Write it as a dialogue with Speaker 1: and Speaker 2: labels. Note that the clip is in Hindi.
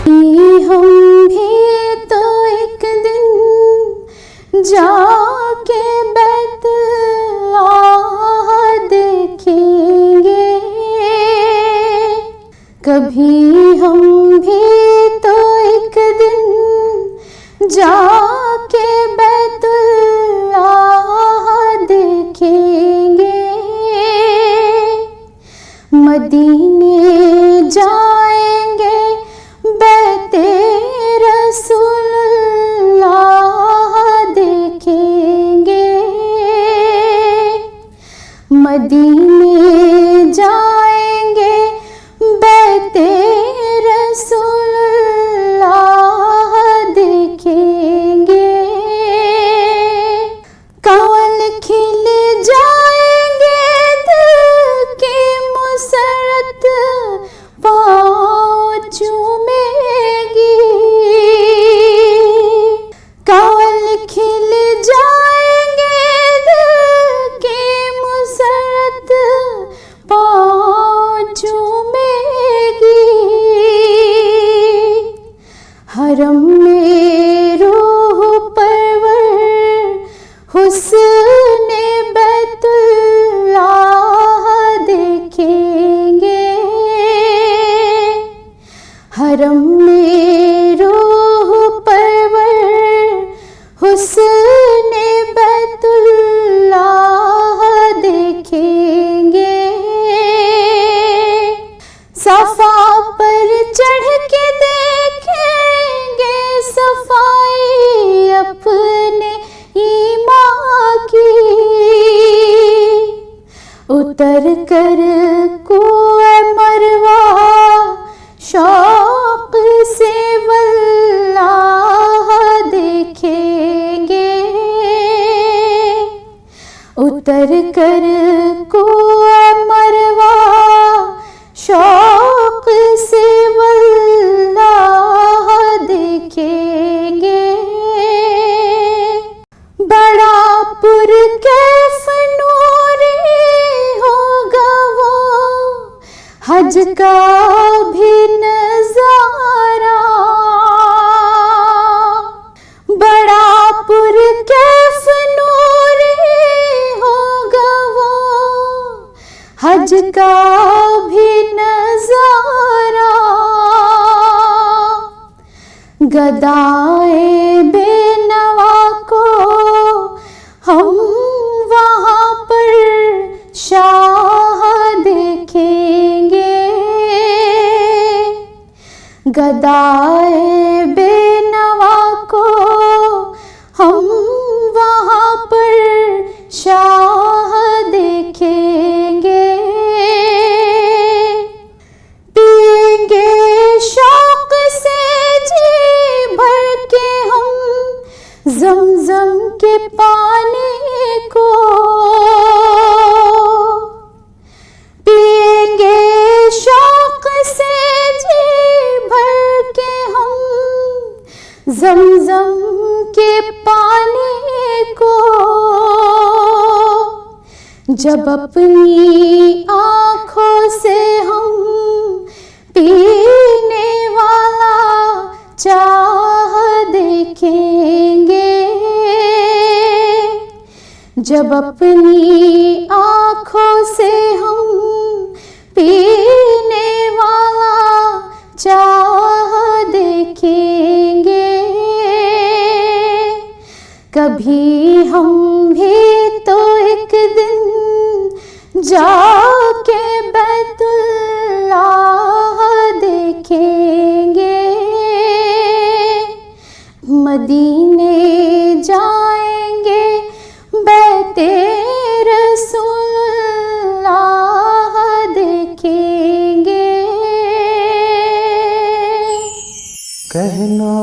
Speaker 1: हम भी तो एक दिन जाके बैतुल्लाह देखेंगे, कभी हम भी तो एक दिन जाके बैतुल्लाह देखेंगे। मदीने जाएंगे बैते रसूलुल्लाह देखेंगे। मदीने जाएंगे बैते रसूलुल्लाह देखेंगे। कंवल खिल जाएंगे दिल की मुसरत पाँव चूमेगी। कंवल खिल जाएंगे दिल की मुसरत पाँव चूमेगी। हरम में रूह परवर हुस्ने बैतुल्लाह देखेंगे। हरम में रूह परवर हुस्ने बैतुल्लाह देखेंगे। सफा पर चढ़ के देखेंगे सफाई अपने ईमान की। उतर कर कुएं मरवा शौक से वल्लाह देखेंगे। उतर कर कुएं मरवा शौक से वल्लाह देखेंगे। बड़ा पुरकैफ नूरी होगा वो हज का भी नजारा। बड़ा पुरकैफ नूरी होगा वो हज का भी नजारा। गदाए बेनवा को हम वहाँ पर शाह देखेंगे। गदाए बेनवा को हम वहाँ पर शाह देखेंगे। पिएंगे शौक से जी भर के हम ज़मज़म के पानी को। पिएंगे शौक से जी भर के हम ज़मज़म के पानी को। जब अपनी आँखों से हम पीने वाला चाह देखेंगे। जब अपनी आँखों से हम पीने वाला चाह देखेंगे। कभी हम भी तो एक दिन जाके बैतुल्लाह देखेंगे। मदीने जाएंगे बैते रसूलुल्लाह देखेंगे।
Speaker 2: कहना